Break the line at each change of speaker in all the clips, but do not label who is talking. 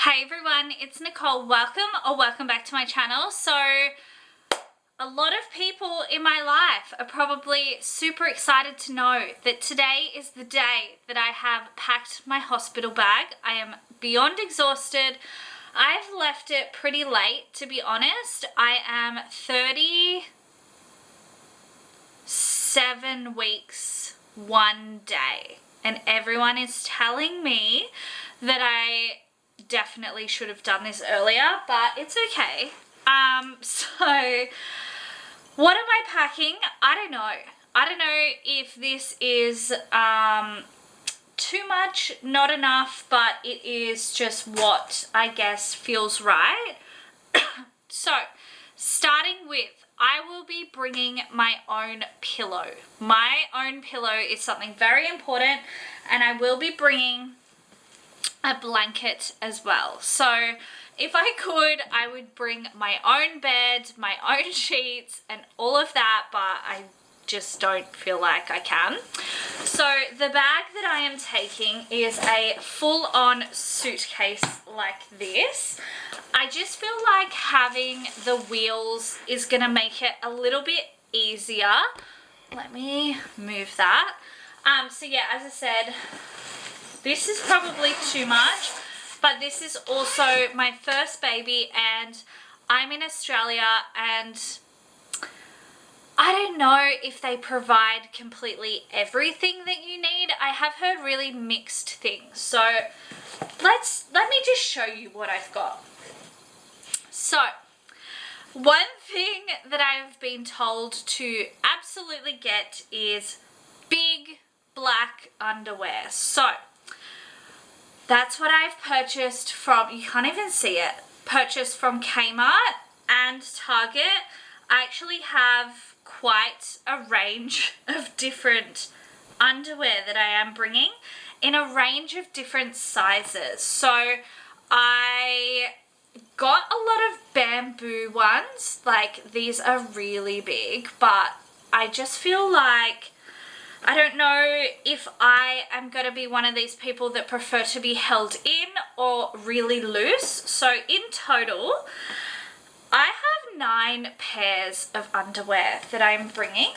Hey everyone, it's Nicole. Welcome back to my channel. So a lot of people in my life are probably super excited to know that today is the day that I have packed my hospital bag. I am beyond exhausted. I've left it pretty late, to be honest. I am 37 weeks, 1 day, and everyone is telling me that I definitely should have done this earlier, but it's okay. So what am I packing? I don't know. I don't know if this is too much, not enough, but it is just what I guess feels right. So starting with, I will be bringing my own pillow. My own pillow is something very important, and I will be bringing a blanket as well. So if I could, I would bring my own bed, my own sheets and all of that, but I just don't feel like I can. So the bag that I am taking is a full-on suitcase like this. I just feel like having the wheels is gonna make it a little bit easier. Let me move that. So yeah, as I said, this is probably too much, but this is also my first baby and I'm in Australia, and I don't know if they provide completely everything that you need. I have heard really mixed things. So let me just show you what I've got. So one thing that I've been told to absolutely get is big black underwear. So that's what I've purchased from, you can't even see it, purchased from Kmart and Target. I actually have quite a range of different underwear that I am bringing in a range of different sizes. So I got a lot of bamboo ones, like these are really big, but I just feel like I don't know if I am going to be one of these people that prefer to be held in or really loose. So in total, I have 9 pairs of underwear that I'm bringing.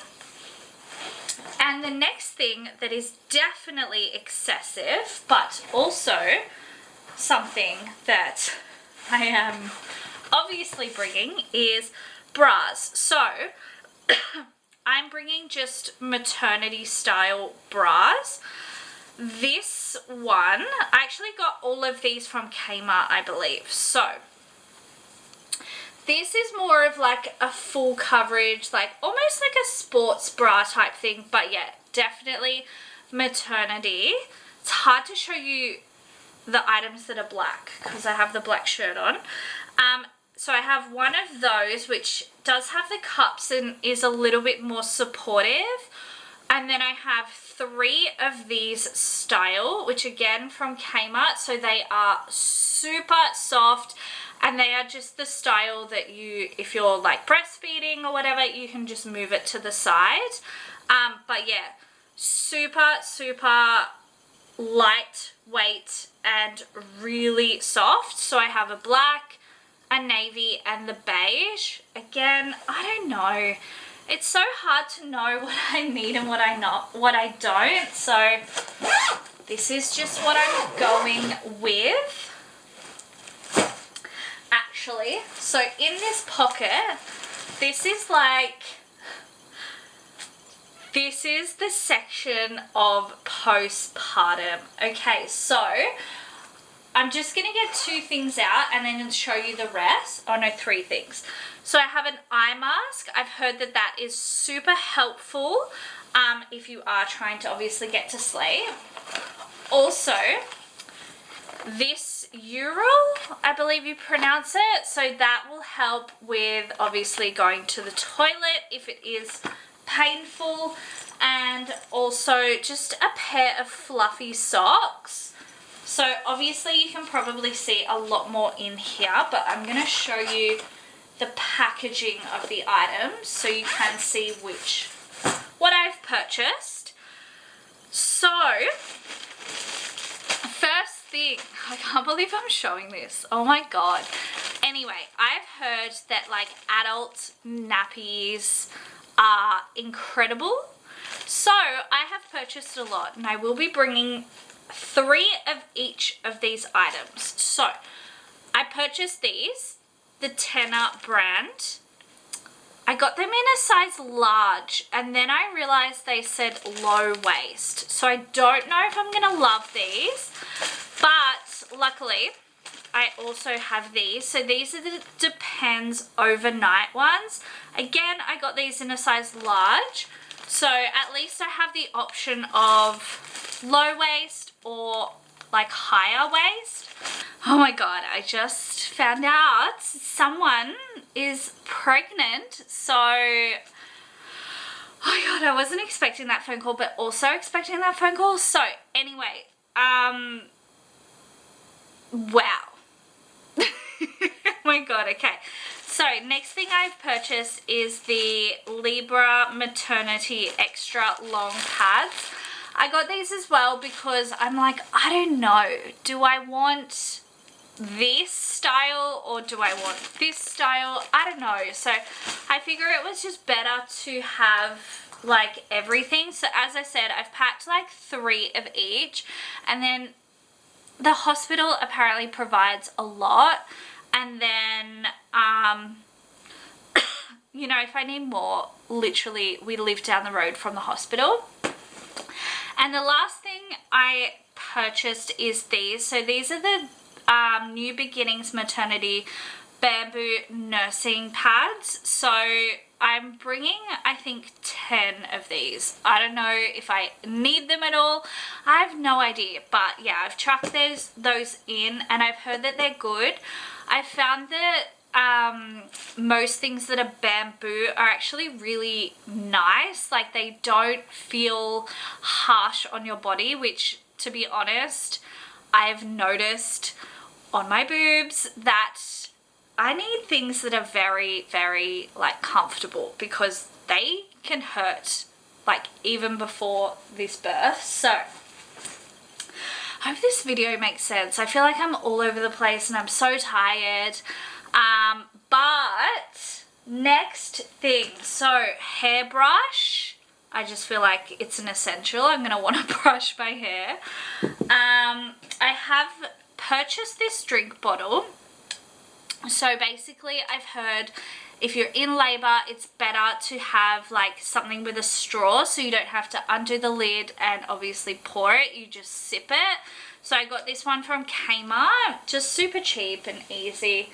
And the next thing that is definitely excessive, but also something that I am obviously bringing, is bras. So I'm bringing just maternity style bras. This one, I actually got all of these from Kmart, I believe. So this is more of like a full coverage, like almost like a sports bra type thing, but yeah, definitely maternity. It's hard to show you the items that are black because I have the black shirt on. So I have one of those which does have the cups and is a little bit more supportive. And then I have 3 of these style, which again from Kmart. So they are super soft and they are just the style that you, if you're like breastfeeding or whatever, you can just move it to the side. But yeah, super, super lightweight and really soft. So I have a black, a navy and the beige. Again, I don't know. It's so hard to know what I need and what I don't. So this is just what I'm going with. Actually, so in this pocket, this is the section of postpartum. Okay, so I'm just going to get 2 things out and then show you the rest. Oh no, 3 things. So I have an eye mask. I've heard that that is super helpful if you are trying to obviously get to sleep. Also, this Ural, I believe you pronounce it. So that will help with obviously going to the toilet if it is painful. And also just a pair of fluffy socks. So obviously you can probably see a lot more in here, but I'm going to show you the packaging of the items so you can see what I've purchased. So first thing, I can't believe I'm showing this. Oh my God. Anyway, I've heard that like adult nappies are incredible. So I have purchased a lot and I will be bringing 3 of each of these items. So I purchased these, the Tenor brand. I got them in a size large and then I realized they said low waist. So I don't know if I'm gonna love these, but luckily I also have these. So these are the Depends overnight ones. Again, I got these in a size large. So at least I have the option of low waist or like higher waist. Oh my God, I just found out someone is pregnant. So, oh my God, I wasn't expecting that phone call, but also expecting that phone call. So anyway, wow. Oh my God, okay. So next thing I've purchased is the Libra Maternity Extra Long Pads. I got these as well because I'm like, I don't know, do I want this style or do I want this style? I don't know. So I figure it was just better to have like everything. So as I said, I've packed like 3 of each, and then the hospital apparently provides a lot. And then, you know, if I need more, literally we live down the road from the hospital. And the last thing I purchased is these. So these are the New Beginnings Maternity Bamboo Nursing Pads. So I'm bringing, I think, 10 of these. I don't know if I need them at all. I have no idea. But yeah, I've chucked those in and I've heard that they're good. I found that most things that are bamboo are actually really nice. Like they don't feel harsh on your body, which to be honest, I've noticed on my boobs that I need things that are very, very like comfortable because they can hurt like even before this birth. So I hope this video makes sense. I feel like I'm all over the place and I'm so tired. But next thing, so hairbrush. I just feel like it's an essential. I'm gonna want to brush my hair. I have purchased this drink bottle. So basically I've heard if you're in labor, it's better to have like something with a straw so you don't have to undo the lid and obviously pour it, you just sip it. So I got this one from Kmart, just super cheap and easy.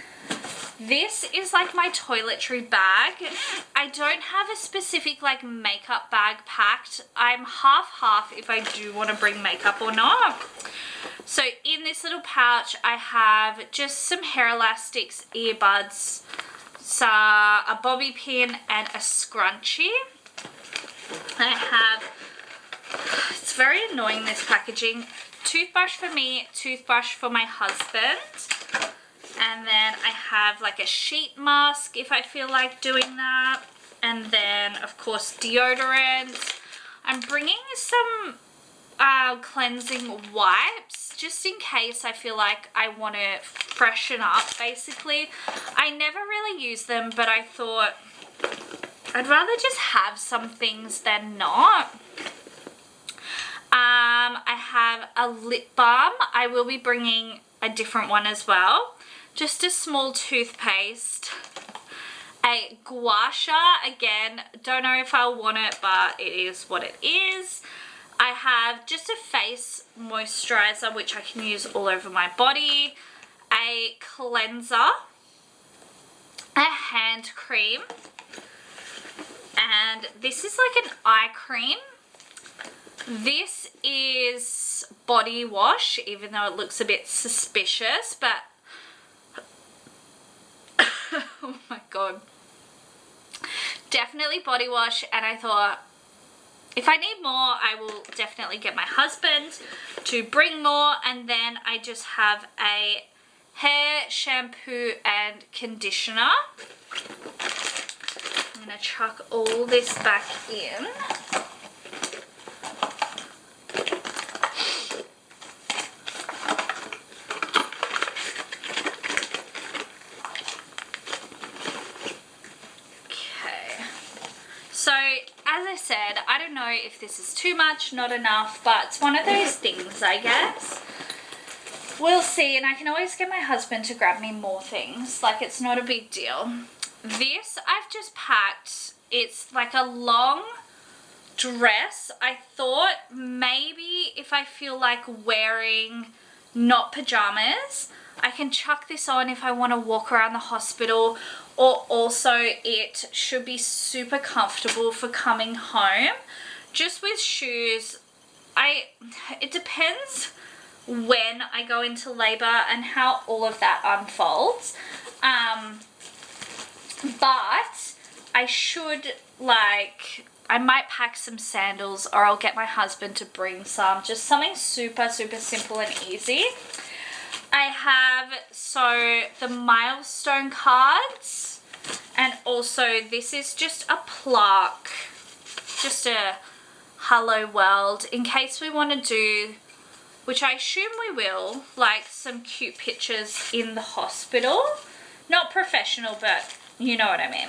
This is like my toiletry bag. I don't have a specific like makeup bag packed. I'm half if I do want to bring makeup or not. So in this little pouch I have just some hair elastics, earbuds, a bobby pin and a scrunchie. I have, it's very annoying this packaging, toothbrush for me, toothbrush for my husband, and then I have like a sheet mask if I feel like doing that, and then of course deodorant. I'm bringing some cleansing wipes just in case I feel like I want to freshen up basically. I never really use them, but I thought I'd rather just have some things than not. I have a lip balm. I will be bringing a different one as well. Just a small toothpaste. A gua sha, again, don't know if I'll want it, but it is what it is. I have just a face moisturizer which I can use all over my body. A cleanser. A hand cream. And this is like an eye cream. This is body wash, even though it looks a bit suspicious, but oh my god. Definitely body wash, and I thought if I need more, I will definitely get my husband to bring more. And then I just have a hair shampoo and conditioner. I'm gonna chuck all this back in. if this is too much, not enough, but it's one of those things, I guess. We'll see, and I can always get my husband to grab me more things. Like, it's not a big deal. This I've just packed. It's like a long dress. I thought maybe if I feel like wearing not pajamas, I can chuck this on if I want to walk around the hospital, or also it should be super comfortable for coming home. Just with shoes, it depends when I go into labor and how all of that unfolds. But I should, like, I might pack some sandals, or I'll get my husband to bring some. Just something super, super simple and easy. I have, so the milestone cards, and also this is just a plaque, just a hello world, in case we want to do, which I assume we will, like some cute pictures in the hospital. Not professional, but you know what I mean.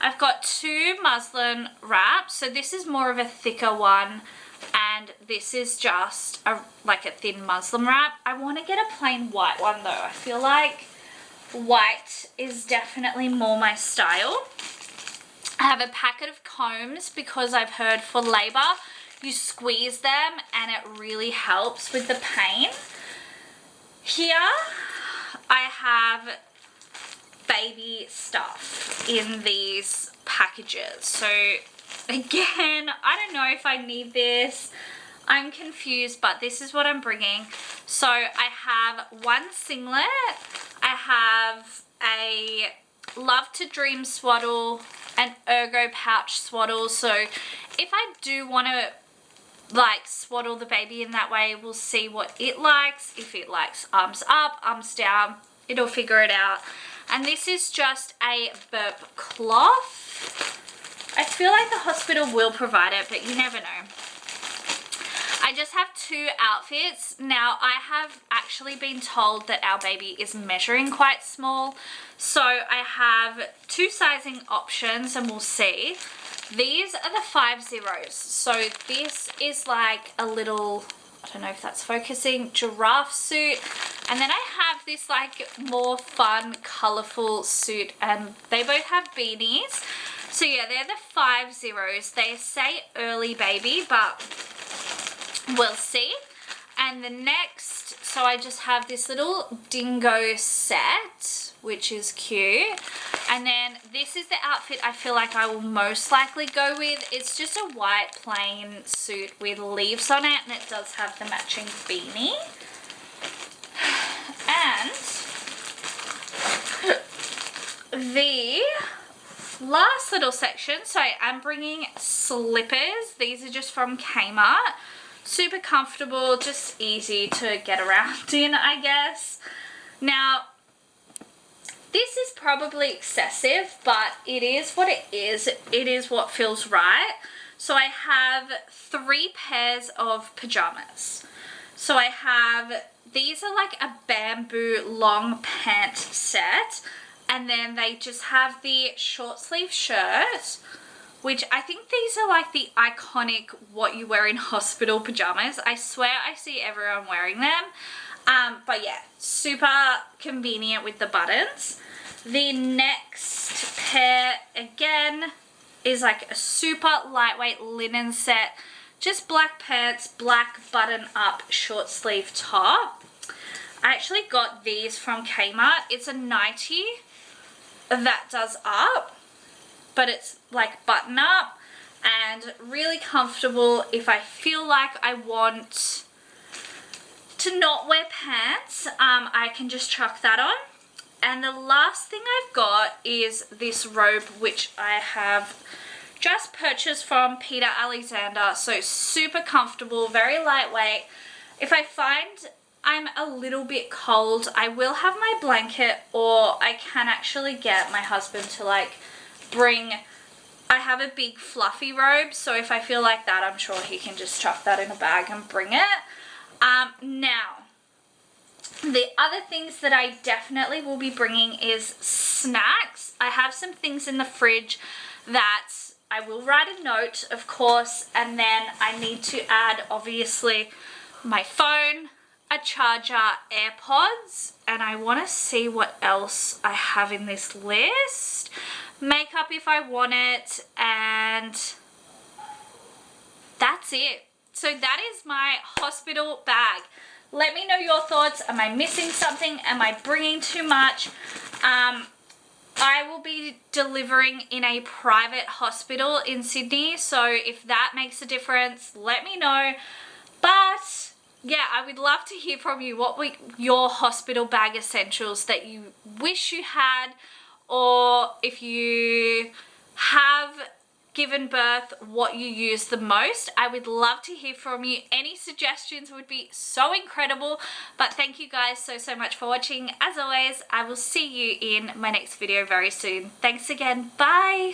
I've got 2 muslin wraps, so this is more of a thicker one, and this is just like a thin muslin wrap. I want to get a plain white one though. I feel like white is definitely more my style. I have a packet of combs because I've heard for labor you squeeze them and it really helps with the pain. Here I have baby stuff in these packages. So again, I don't know if I need this. I'm confused, but this is what I'm bringing. So I have 1 singlet. I have a Love to Dream swaddle, an Ergo pouch swaddle. So if I do want to like swaddle the baby in that way, we'll see what it likes. If it likes arms up, arms down, it'll figure it out. And this is just a burp cloth. I feel like the hospital will provide it, but you never know. I just have 2 outfits. Now, I have actually been told that our baby is measuring quite small. So I have 2 sizing options, and we'll see. These are the 5-0s. So this is like a little, I don't know if that's focusing, giraffe suit. And then I have this like more fun, colorful suit, and they both have beanies. So yeah, they're the 5-0s. They say early baby, but we'll see. And the next, so I just have this little dingo set, which is cute. And then this is the outfit I feel like I will most likely go with. It's just a white plain suit with leaves on it, and it does have the matching beanie. And the last little section, so I'm bringing slippers. These are just from Kmart. Super comfortable, just easy to get around in, I guess. Now, this is probably excessive, but it is what it is. It is what feels right. So I have 3 pairs of pajamas. So I have, these are like a bamboo long pant set. And then they just have the short sleeve shirt, which I think these are like the iconic what you wear in hospital pajamas. I swear I see everyone wearing them. But yeah, super convenient with the buttons. The next pair, again, is like a super lightweight linen set. Just black pants, black button up short sleeve top. I actually got these from Kmart. It's a nightie that does up, but it's like button up and really comfortable if I feel like I want to not wear pants. I can just chuck that on. And the last thing I've got is this robe, which I have just purchased from Peter Alexander. So super comfortable, very lightweight. If I find I'm a little bit cold, I will have my blanket, or I can actually get my husband to like bring, I have a big fluffy robe, so if I feel like that, I'm sure he can just chuck that in a bag and bring it. Now, the other things that I definitely will be bringing is snacks. I have some things in the fridge that I will write a note, of course, and then I need to add, obviously, my phone, a charger, AirPods, and I want to see what else I have in this list. Makeup if I want it, and that's it. So that is my hospital bag. Let me know your thoughts. Am I missing something? Am I bringing too much? I will be delivering in a private hospital in Sydney, so if that makes a difference, let me know. But yeah, I would love to hear from you. What were your hospital bag essentials that you wish you had, or if you have given birth, what you use the most? I would love to hear from you. Any suggestions would be so incredible. But thank you guys so much for watching. As always, I will see you in my next video very soon. Thanks again. Bye.